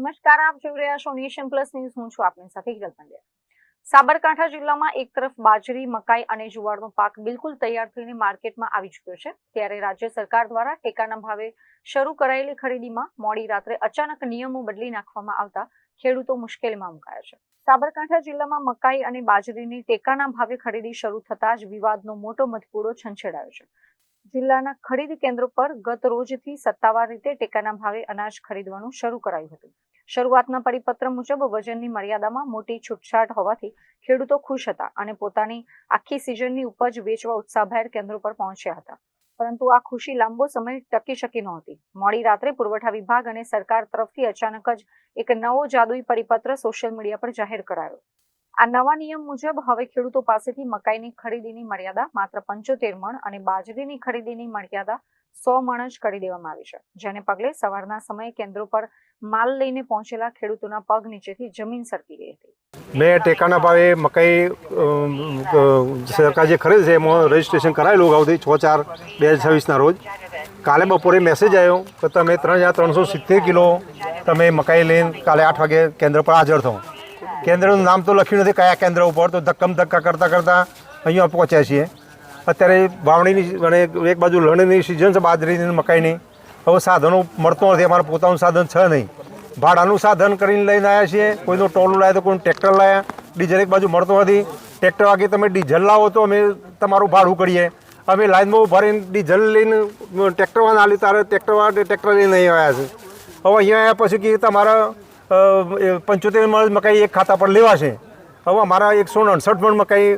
નમસ્કાર, આપ જોઈ રહ્યા છો નેશન પ્લસ ન્યૂઝ. હું છું આપની સાથે હિરલ પંડ્યા. સાબરકાંઠા જિલ્લામાં એક તરફ બાજરી, મકાઈ અને જુવારનો પાક બિલકુલ તૈયાર થઈને માર્કેટમાં આવી ચૂક્યો છે, ત્યારે રાજ્ય સરકાર દ્વારા ટેકાના ભાવે શરૂ કરાયેલી ખરીદીમાં મોડી રાત્રે અચાનક નિયમો બદલી નાખવામાં આવતા ખેડૂતો મુશ્કેલીમાં મુકાયા છે. સાબરકાંઠા જિલ્લામાં મકાઈ અને બાજરીની ટેકાના ભાવે ખરીદી શરૂ થતાં જ વિવાદનો મોટો મધપૂડો છંછેડાયો છે. જિલ્લાના ખરીદ કેન્દ્રો પર ગત રોજથી સત્તાવાર રીતે ટેકાના ભાવે અનાજ ખરીદવાનું શરૂ કરાયું હતું. શરૂઆતના પરિપત્ર મુજબ વજનની મર્યાદામાં મોટી છૂટછાટ હોવાથી ખેડૂતો ખુશ હતા અને પોતાની આખી સિઝનની ઉપજ વેચવા ઉત્સાહભેર કેન્દ્રો પર પહોંચ્યા હતા. પરંતુ આ ખુશી લાંબો સમય ટકી શકી નહોતી. મોડી રાત્રે પુરવઠા વિભાગ અને સરકાર તરફથી અચાનક જ એક નવો જાદુઈ પરિપત્ર સોશિયલ મીડિયા પર જાહેર કરાયો. આ નવા નિયમ મુજબ હવે ખેડૂતો પાસેથી મકાઈની ખરીદીની મર્યાદા માત્ર 75 મણ અને બાજરીની ખરીદીની મર્યાદા 100 મણ જ કરી દેવામાં આવી છે, જેને પગલે સવારના સમયે કેન્દ્રો પર માલ લઈને પહોંચેલા ખેડૂતોના પગ નીચેથી જમીન સરકી ગઈ હતી. મેં ટેકાના ભાવે મકાઈ સરકાર જે ખરીદે છે એમાં રજીસ્ટ્રેશન કરાયેલું અગાઉથી 6/4/2026ના રોજ. કાલે બપોરે મેસેજ આવ્યો કે તમે 3370 કિલો તમે મકાઈ લઈને કાલે 8 વાગે કેન્દ્ર પર હાજર થો. કેન્દ્રનું નામ તો લખ્યું નથી કયા કેન્દ્ર ઉપર, તો ધક્કા કરતાં અહીંયા પહોંચ્યા છીએ. અત્યારે વાવણીની અને એક બાજુ લણણીની સિઝન છે બાજરીની મકાઈની. હવે સાધનો મળતો નથી, અમારું પોતાનું સાધન છે નહીં. ભાડાનું સાધન કરીને લઈને આવ્યા છીએ. કોઈનું ટોલું લાવ્યા તો કોઈનું ટ્રેક્ટર લાવ્યા. ડીઝલ એક બાજુ મળતો નથી. ટ્રેક્ટર વાગે તમે ડીઝલ લાવો તો અમે તમારું ભાડું કરીએ. અમે લાઈનમાં ભરીને ડીઝલ લઈને ટ્રેક્ટરમાં ના લીધું, તારે ટ્રેક્ટર લઈને અહીં આવ્યા છે. હવે અહીંયા આવ્યા પછી કે તમારા 75 મણ મકાઈ એક ખાતા પર લેવાશે. હવે અમારા 168 મણ મકાઈ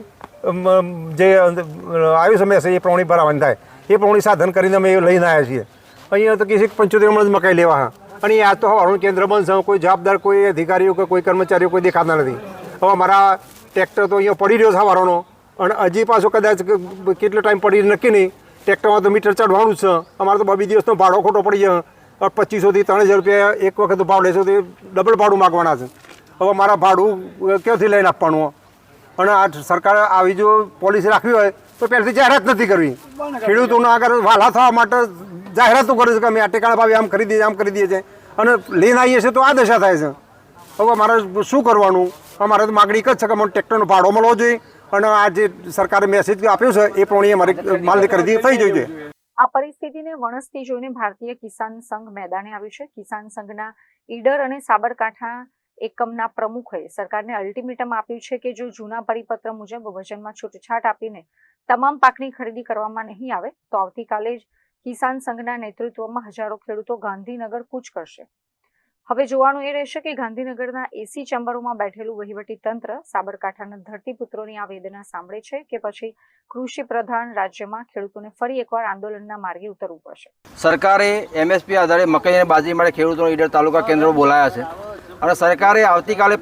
જે આવ્યું છે મેસેજ એ પ્રમાણે ભરાવાની થાય, એ પ્રમાણે સાધન કરીને અમે લઈને આવ્યા છીએ. અહીંયા તો કે 75 મણ મકાઈ લેવા. અને આ તો હવાનું કેન્દ્ર બંધ છે, કોઈ જવાબદાર કોઈ અધિકારીઓ કે કોઈ કર્મચારીઓ કોઈ દેખાતા નથી. હવે અમારા ટ્રેક્ટર તો અહીંયા પડી રહ્યો છે હવારોનો, અને હજી પાછો કદાચ કેટલો ટાઈમ પડી નક્કી નહીં. ટ્રેક્ટરમાં તો મીટર ચડવાનું જ છે. અમારે તો 2 દિવસનો ભાડો ખોટો પડી જાય. 2500 થી 3000 રૂપિયા એક વખત ભાવ લેશો તો ડબલ ભાડું માગવાના છે. હવે મારા ભાડું ક્યાંથી લઈને આપવાનું? અને આ સરકારે આવી જો પોલિસી રાખવી હોય તો પહેલાંથી જાહેરાત નથી કરવી. ખેડૂતોને આગળ વાલા થવા માટે જાહેરાતો કરે છે કે અમે આ ટેકાના ભાવે આમ કરી દઈએ છીએ, અને લઈને આવીએ છીએ તો આ દશા થાય છે. હવે મારે શું કરવાનું? અમારે તો માગણી જ છે કે મને ટ્રેક્ટરનો ભાડો મળવો જોઈએ, અને આ જે સરકારે મેસેજ આપ્યો છે એ પ્રમાણે અમારી માલની ખરીદી થઈ જોઈએ. આ પરિસ્થિતિને વણસતી જોઈને ભારતીય કિસાન સંઘ મેદાને આવ્યું છે. કિસાન સંઘના ઈડર અને સાબરકાંઠા એકમના પ્રમુખોએ સરકારને અલ્ટિમેટમ આપ્યું છે કે જો જૂના પરિપત્ર મુજબ વજનમાં છૂટછાટ આપીને તમામ પાકની ખરીદી કરવામાં નહીં આવે તો આવતીકાલે જ કિસાન સંઘના નેતૃત્વમાં હજારો ખેડૂતો ગાંધીનગર કૂચ કરશે. હવે જોવાનું એ રહેશે કે ગાંધીનગરના એસી ચેમ્બરોમાં બેઠેલું વહીવટી તંત્ર સાબરકાંઠાના ધરતીપુત્રોની આ વેદના સાંભળે છે કે પછી કૃષિ પ્રધાન રાજ્યમાં ખેડૂતોને ફરી એકવાર આંદોલનના માર્ગે ઉતરવું પડશે. સરકારે એમએસપી આધારે મકાઈ અને બાજરી માટે ખેડૂતોને ઈડર તાલુકા કેન્દ્રો બોલાયા છે, અને સરકારે આવતીકાલે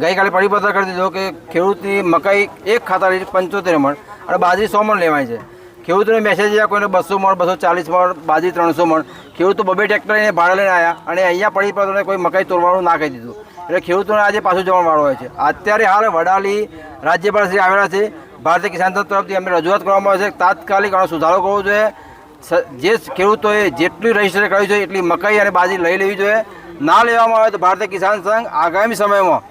ગઈકાલે પરિપત્ર કરી દીધો કે ખેડૂતની મકાઈ એક ખાતા 75 મણ અને બાજરી 100 મણ લેવાય છે. ખેડૂતોને મેસેજ આવ્યા કોઈને 200 મણ, 240 મણ, બાજરી 300 મણ. ખેડૂતો 2 ટ્રેક્ટર લઈને ભાડે લઈને આવ્યા, અને અહીંયા પરિપત્રને કોઈ મકાઈ તોડવાનું ના કહી દીધું. એટલે ખેડૂતોને આજે પાછું જવાનું વાળો હોય છે. અત્યારે હાલ વડાલી રાજ્યપાલ શ્રી આવેલા છે. ભારતીય કિસાન સંઘ તરફથી અમને રજૂઆત કરવામાં આવે છે તાત્કાલિક આનો સુધારો કરવો જોઈએ. જે ખેડૂતોએ જેટલું રજીસ્ટર કર્યું છે એટલી મકાઈ અને બાજરી લઈ લેવી જોઈએ. ના લેવામાં આવે તો ભારતીય કિસાન સંઘ આગામી સમયમાં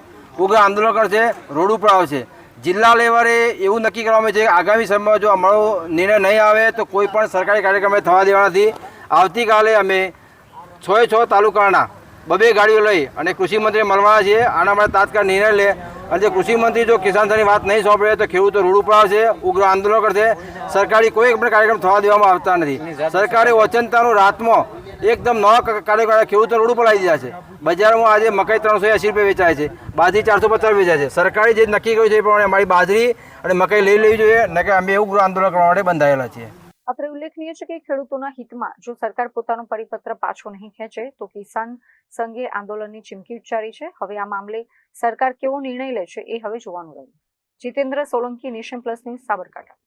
ઉગ્ર આંદોલન કરશે, રોડ ઉપર આવશે. જિલ્લા લેવલે એવું નક્કી કરવામાં છે કે આગામી સમયમાં જો અમારો નિર્ણય નહીં આવે તો કોઈ પણ સરકારી કાર્યક્રમ થવા દેવા નથી. આવતીકાલે અમે 6 તાલુકાના 2 ગાડીઓ લઈ અને કૃષિમંત્રીને મળવાના છીએ. આના માટે તાત્કાલિક નિર્ણય લે, અને જે કૃષિમંત્રી જો કિસાન સંઘની વાત નહીં સાંભળે તો ખેડૂતો રોડ ઉપર આવશે, ઉગ્ર આંદોલન કરશે. સરકારી કોઈ પણ કાર્યક્રમ થવા દેવામાં આવતા નથી. સરકારે ઓચંતાનું રાતમાં એકદમ નવા કાર્યક્રમ ખેડૂતો રોડ ઉપર લાવી દીધા છે. બજારમાં આજે મકાઈ 380 રૂપિયા વેચાય છે, બાજરી 450 વેચાય છે. સરકારે જે નક્કી કર્યું છે એ પ્રમાણે અમારી બાજરી અને મકાઈ લઈ લેવી જોઈએ, ન કે અમે એવું આંદોલન કરવા માટે બંધાયેલા છીએ. અત્રે ઉલ્લેખનીય છે કે ખેડૂતોના હિતમાં જો સરકાર પોતાનો પરિપત્ર પાછો નહીં ખેંચે તો કિસાન સંઘે આંદોલનની ચીમકી ઉચ્ચારી છે. હવે આ મામલે સરકાર કેવો નિર્ણય લે છે એ હવે જોવાનું રહ્યું. Jitendra Solanki, nation plus news, Sabarkantha.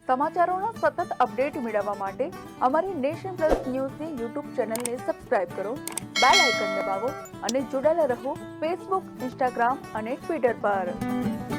સમાચારોના સતત અપડેટ મેળવવા માટે અમારી નેશન પ્લસ ન્યૂઝની યુટ્યુબ ચેનલને સબસ્ક્રાઇબ કરો, બેલ આઇકન દબાવો અને જોડાયેલા રહો ફેસબુક, ઇન્સ્ટાગ્રામ અને ટ્વિટર પર.